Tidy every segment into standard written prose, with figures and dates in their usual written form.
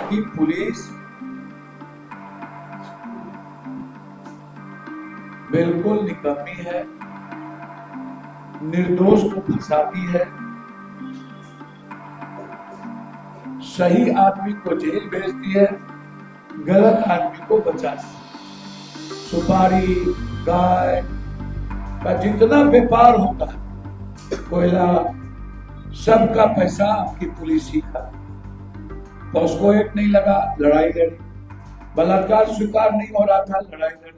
कि पुलिस बिल्कुल निकम्मी है, निर्दोष को फंसाती है, सही आदमी को जेल भेजती है, गलत आदमी को बचाती है। सुपारी, गाय का जितना व्यापार होता है, कोयला, सबका पैसा आपकी पुलिस ही खाता। पॉस्को एक्ट नहीं लगा, लड़ाई लड़ी। बलात्कार स्वीकार नहीं हो रहा था, लड़ाई लड़ी।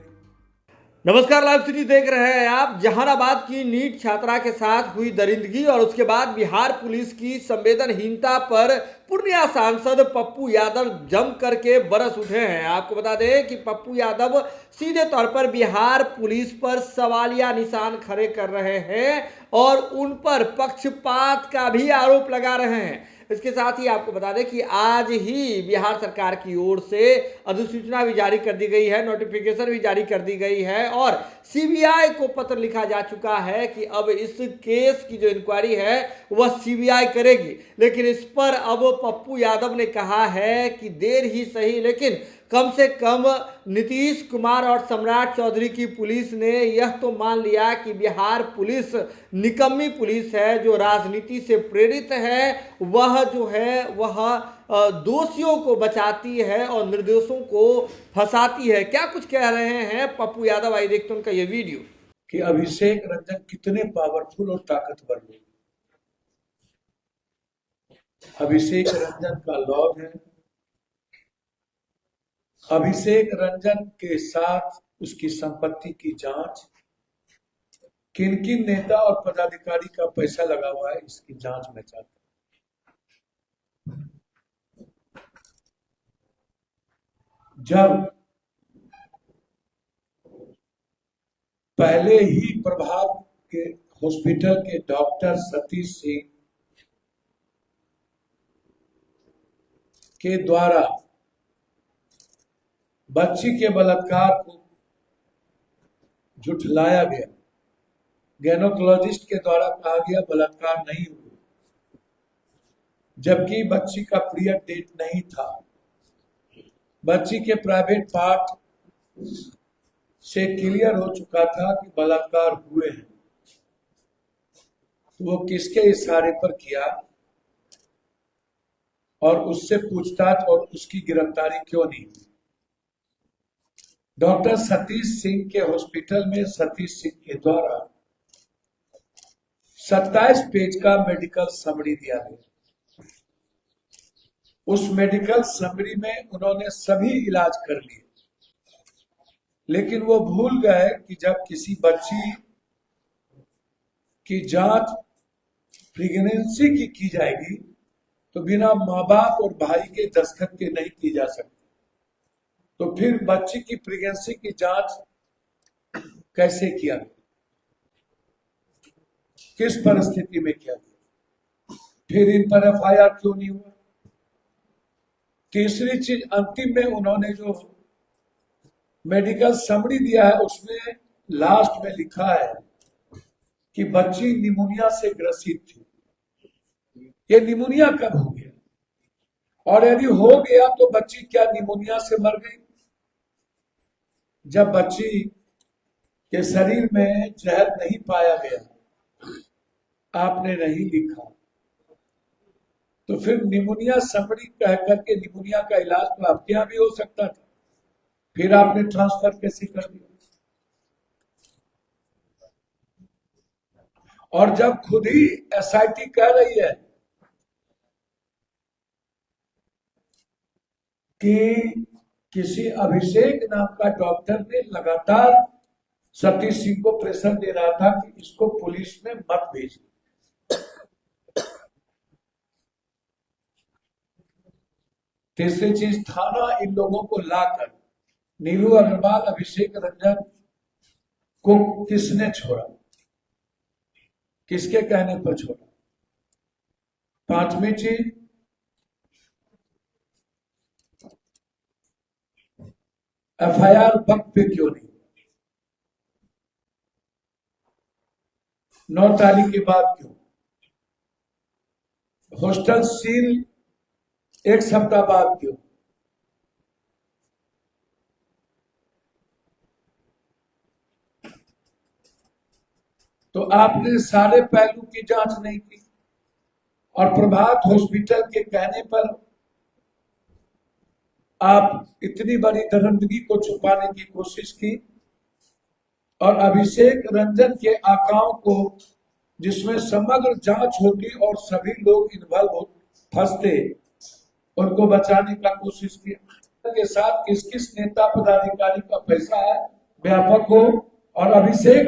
नमस्कार, लाइव सिटी देख रहे हैं आप। जहानाबाद की नीट छात्रा के साथ हुई दरिंदगी और उसके बाद बिहार पुलिस की संवेदनहीनता पर पूर्णिया सांसद पप्पू यादव जम करके बरस उठे हैं। आपको बता दें कि पप्पू यादव सीधे तौर पर बिहार पुलिस पर सवालिया निशान खड़े कर रहे हैं और उन पर पक्षपात का भी आरोप लगा रहे हैं। इसके साथ ही आपको बता दें कि आज ही बिहार सरकार की ओर से अधिसूचना भी जारी कर दी गई है, नोटिफिकेशन भी जारी कर दी गई है और सीबीआई को पत्र लिखा जा चुका है कि अब इस केस की जो इंक्वायरी है वह सीबीआई करेगी। लेकिन इस पर अब पप्पू यादव ने कहा है कि देर ही सही, लेकिन कम से कम नीतीश कुमार और सम्राट चौधरी की पुलिस ने यह तो मान लिया कि बिहार पुलिस निकम्मी पुलिस है, जो राजनीति से प्रेरित है। वह जो है वह दोषियों को बचाती है और निर्दोषों को फंसाती है। क्या कुछ कह रहे हैं पप्पू यादव, आइए देखते हैं उनका ये वीडियो। कि अभिषेक रंजन कितने पावरफुल और ताकतवर लोग। अभिषेक रंजन का लॉग है, अभिषेक रंजन के साथ उसकी संपत्ति की जांच, किन किन नेता और पदाधिकारी का पैसा लगा हुआ है, इसकी जांच में चाहता हूं। जब पहले ही प्रभाव के हॉस्पिटल के डॉक्टर सतीश सिंह के द्वारा बच्ची के बलात्कार को झुठलाया गया, गैनोकोलॉजिस्ट के द्वारा कहा गया बलात्कार नहीं हुआ, जबकि बच्ची का पीरियड डेट नहीं था, बच्ची के प्राइवेट पार्ट से क्लियर हो चुका था कि बलात्कार हुए हैं, तो वो किसके इशारे पर किया और उससे पूछताछ और उसकी गिरफ्तारी क्यों नहीं हुई। डॉक्टर सतीश सिंह के हॉस्पिटल में सतीश सिंह के द्वारा 27 पेज का मेडिकल समरी दिया गया। उस मेडिकल समरी में उन्होंने सभी इलाज कर लिए, लेकिन वो भूल गए कि जब किसी बच्ची की जांच प्रेगनेंसी की जाएगी तो बिना माँ बाप और भाई के दस्तखत के नहीं की जा सकती। तो फिर बच्ची की प्रेगनेंसी की जांच कैसे किया गया, किस परिस्थिति में किया गया, फिर इन पर एफआईआर क्यों नहीं हुआ। तीसरी चीज, अंतिम में उन्होंने जो मेडिकल समरी दिया है उसमें लास्ट में लिखा है कि बच्ची निमोनिया से ग्रसित थी। ये निमोनिया कब हो गया, और यदि हो गया तो बच्ची क्या निमोनिया से मर गई। जब बच्ची के शरीर में जहर नहीं पाया गया, आपने नहीं लिखा, तो फिर निमोनिया समरी कह करके निमोनिया का इलाज तो आपके यहां भी हो सकता था, फिर आपने ट्रांसफर कैसे कर दिया। और जब खुद ही एसआईटी कह रही है कि किसी अभिषेक नाम का डॉक्टर ने लगातार सतीश सिंह को प्रेशर दे रहा था कि इसको पुलिस में मत भेजिए। तीसरी चीज, थाना इन लोगों को लाकर नीलू अग्रवाल, अभिषेक रंजन को किसने छोड़ा, किसके कहने पर छोड़ा। पांचवी चीज, एफआईआर वक्त पे क्यों नहीं, 9 तारीख के बाद क्यों, हॉस्टल सील 1 सप्ताह बाद क्यों, तो आपने सारे पहलू की जांच नहीं की और प्रभात हॉस्पिटल के कहने पर आप इतनी बड़ी दरिंदगी को छुपाने की कोशिश की और अभिषेक रंजन के आकाओं को, जिसमें समग्र जांच होती और सभी लोग इन्वॉल्व हो फंसते, उनको बचाने का कोशिश किया। के साथ किस किस नेता पदाधिकारी का पैसा है व्यापक हो और अभिषेक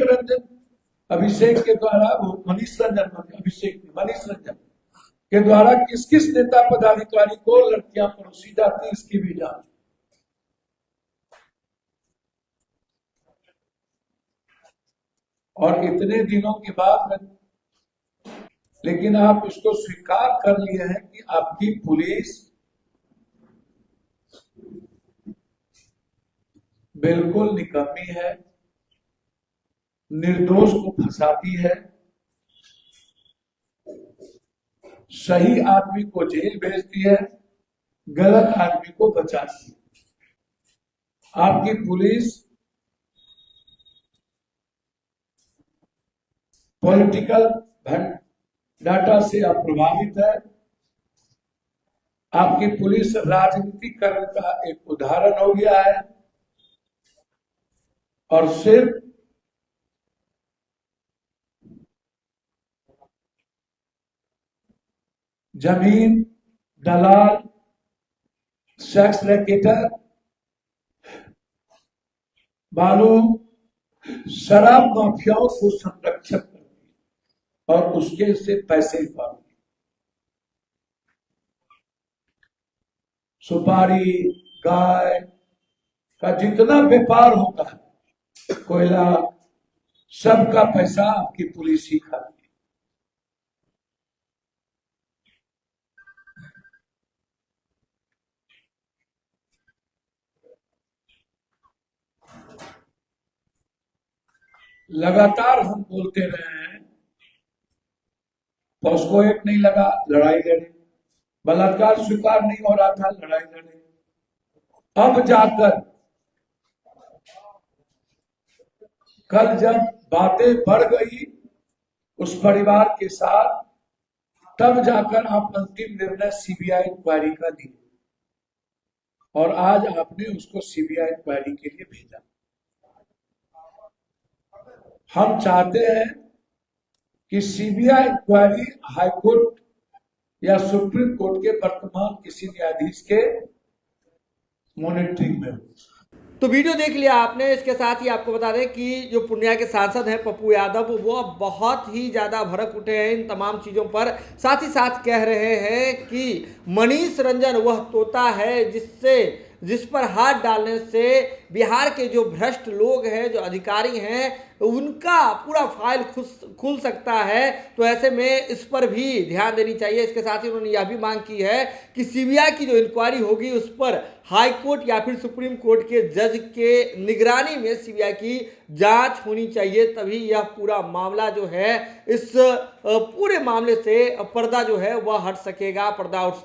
के द्वारा मनीष रंजन के द्वारा किस किस नेता पदाधिकारी को लड़कियां परोसी जाती है, इसकी भी जांच। और इतने दिनों के बाद लेकिन आप इसको स्वीकार कर लिए हैं कि आपकी पुलिस बिल्कुल निकम्मी है, निर्दोष को फंसाती है, सही आदमी को जेल भेजती है, गलत आदमी को बचाती है। आपकी पुलिस पॉलिटिकल डाटा से अप्रभावित है। आपकी पुलिस राजनीतिकरण का एक उदाहरण हो गया है और सिर्फ जमीन दलाल, सेक्स रैकेटर, बालू, शराब माफियाओं को संरक्षक करती है और उसके से पैसे पाती है। सुपारी, गाय का जितना व्यापार होता है, कोयला, सबका पैसा आपकी पुलिस ही खाती है। लगातार हम बोलते रहे हैं, पॉस्को एक्ट नहीं लगा, लड़ाई लड़े, बलात्कार स्वीकार नहीं हो रहा था, लड़ाई लड़े। अब जाकर कल जब बातें बढ़ गई उस परिवार के साथ, तब जाकर आप अंतिम निर्णय सीबीआई इंक्वायरी का दिए और आज आपने उसको सीबीआई इंक्वायरी के लिए भेजा। हम चाहते हैं कि सीबीआई इंक्वायरी हाईकोर्ट या सुप्रीम कोर्ट के वर्तमान किसी न्यायाधीश के मॉनिटरिंग में हो। तो वीडियो देख लिया आपने। इसके साथ ही आपको बता दें कि जो पूर्णिया के सांसद हैं पप्पू यादव, वो अब बहुत ही ज़्यादा भड़क उठे हैं इन तमाम चीज़ों पर। साथ ही साथ कह रहे हैं कि मनीष रंजन वह तोता है जिस पर हाथ डालने से बिहार के जो भ्रष्ट लोग हैं, जो अधिकारी हैं, उनका पूरा फाइल खुल सकता है। तो ऐसे में इस पर भी ध्यान देनी चाहिए। इसके साथ ही उन्होंने यह भी मांग की है कि सीबीआई की जो इंक्वायरी होगी उस पर हाई कोर्ट या फिर सुप्रीम कोर्ट के जज के निगरानी में सीबीआई की जांच होनी चाहिए, तभी यह पूरा मामला जो है, इस पूरे मामले से पर्दा जो है वह हट सकेगा, पर्दा उठ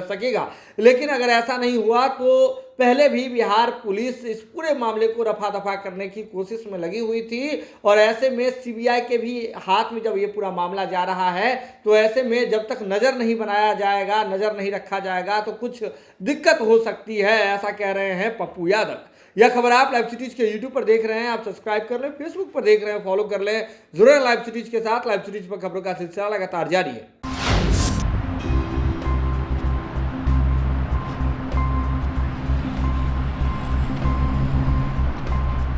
सकेगा। लेकिन अगर ऐसा नहीं हुआ तो पहले भी बिहार पुलिस इस पूरे मामले को रफा दफा करने की कोशिश में लगी हुई थी और ऐसे में सीबीआई के भी हाथ में जब ये पूरा मामला जा रहा है, तो ऐसे में जब तक नज़र नहीं बनाया जाएगा, नज़र नहीं रखा जाएगा, तो कुछ दिक्कत हो सकती है, ऐसा कह रहे हैं पप्पू यादव। यह खबर आप लाइव सिटीज के यूट्यूब पर देख रहे हैं, आप सब्सक्राइब कर लें, फेसबुक पर देख रहे हैं फॉलो कर लें। जुड़े लाइव सिटीज के साथ। लाइव सिटीज पर खबरों का सिलसिला लगातार जारी है।